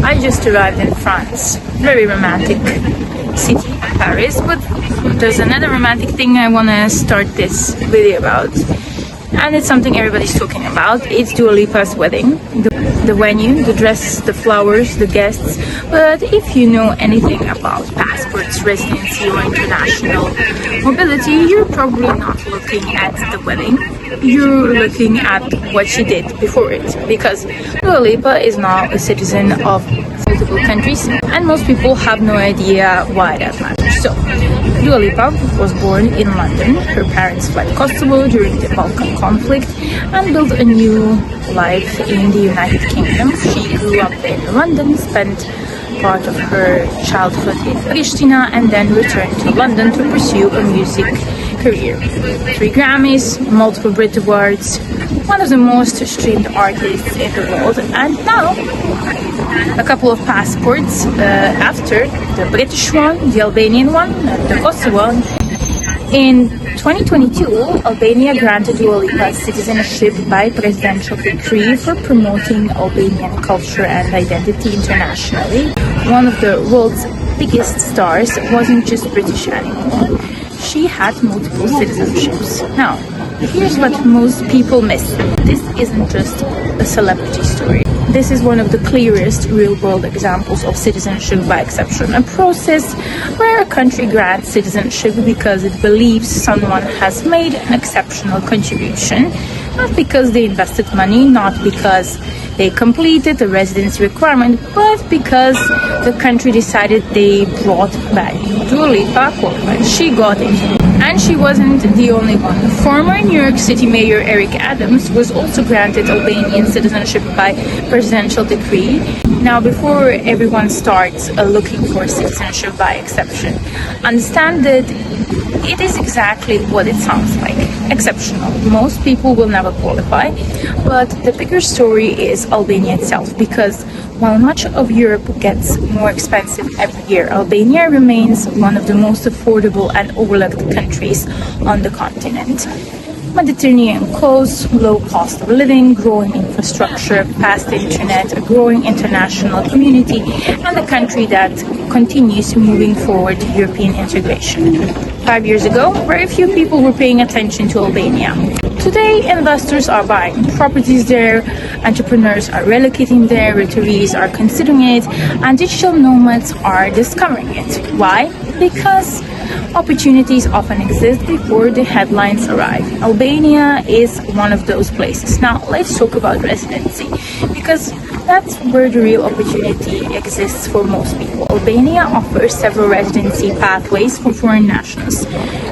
I just arrived in France. Very romantic city, Paris, but there's another romantic thing I want to start this video about. And it's something everybody's talking about. It's Dua Lipa's wedding. The venue, the dress, the flowers, the guests. But if you know anything about passports, residency or international mobility, you're probably not looking at the wedding. You're looking at what she did before it. Because Dua Lipa is now a citizen of multiple countries and most people have no idea why that matters. So, Dua Lipa was born in London. Her parents fled Kosovo during the Balkan conflict and built a new life in the United Kingdom. She grew up in London, spent part of her childhood in Pristina and then returned to London to pursue a music career. 3 Grammys, multiple Brit Awards, one of the most streamed artists in the world, and now a couple of passports after the British one, the Albanian one, and the Kosovo one. In 2022, Albania granted Dua Lipa citizenship by presidential decree for promoting Albanian culture and identity internationally. One of the world's biggest stars wasn't just British anymore. She had multiple citizenships. Now, here's what most people miss. This isn't just a celebrity story. This is one of the clearest real-world examples of citizenship by exception, a process where a country grants citizenship because it believes someone has made an exceptional contribution, not because they invested money, not because they completed the residency requirement, but because the country decided they brought value. Dua Lipa qualified. She got it. And she wasn't the only one. Former New York City Mayor Eric Adams was also granted Albanian citizenship by presidential decree. Now, before everyone starts looking for citizenship by exception, understand that it is exactly what it sounds like. Exceptional. Most people will never qualify, but the bigger story is Albania itself, because while much of Europe gets more expensive every year, Albania remains one of the most affordable and overlooked countries on the continent. Mediterranean coast, low cost of living, growing infrastructure, fast internet, a growing international community, and a country that continues moving forward to European integration. 5 years ago, very few people were paying attention to Albania. Today, investors are buying properties there, entrepreneurs are relocating there, retirees are considering it, and digital nomads are discovering it. Why? Because opportunities often exist before the headlines arrive. Albania is one of those places. Now, let's talk about residency, because that's where the real opportunity exists for most people. Albania offers several residency pathways for foreign nationals.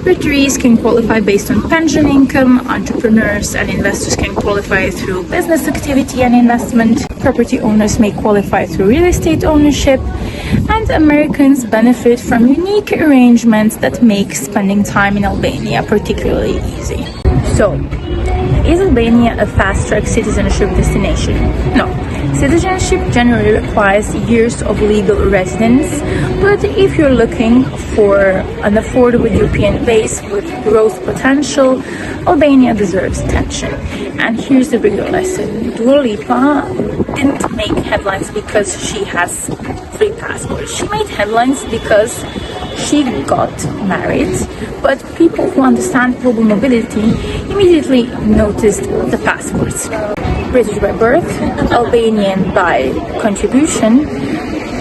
Retirees can qualify based on pension income, entrepreneurs and investors can qualify through business activity and investment, property owners may qualify through real estate ownership, and Americans benefit from unique arrangements that make spending time in Albania particularly easy. So, is Albania a fast-track citizenship destination? No. Citizenship generally requires years of legal residence, but if you're looking for an affordable European base with growth potential, Albania deserves attention. And here's the bigger lesson. Dua Lipa didn't make headlines because she has 3 passports. She made headlines because she got married, but people who understand global mobility immediately noticed the passports. British by birth, Albanian by contribution,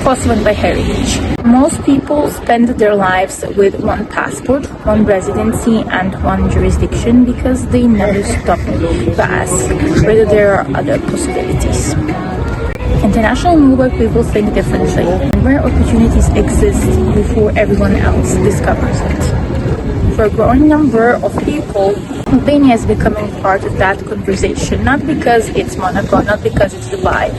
Kosovan by heritage. Most people spend their lives with 1 passport, 1 residency and 1 jurisdiction because they never stop to ask whether there are other possibilities. International mobile people think differently, and where opportunities exist before everyone else discovers it. For a growing number of people, Albania is becoming part of that conversation, not because it's Monaco, not because it's Dubai,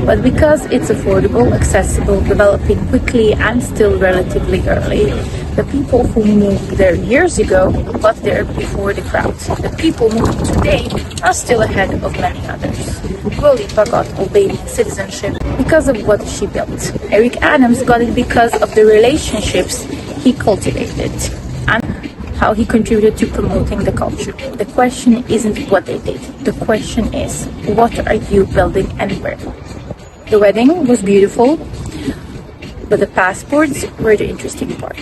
but because it's affordable, accessible, developing quickly, and still relatively early. The people who moved there years ago got there before the crowd. The people moving today are still ahead of many others. Dua Lipa got Albanian citizenship because of what she built. Eric Adams got it because of the relationships he cultivated and how he contributed to promoting the culture. The question isn't what they did. The question is, what are you building and where? The wedding was beautiful, but the passports were the interesting part.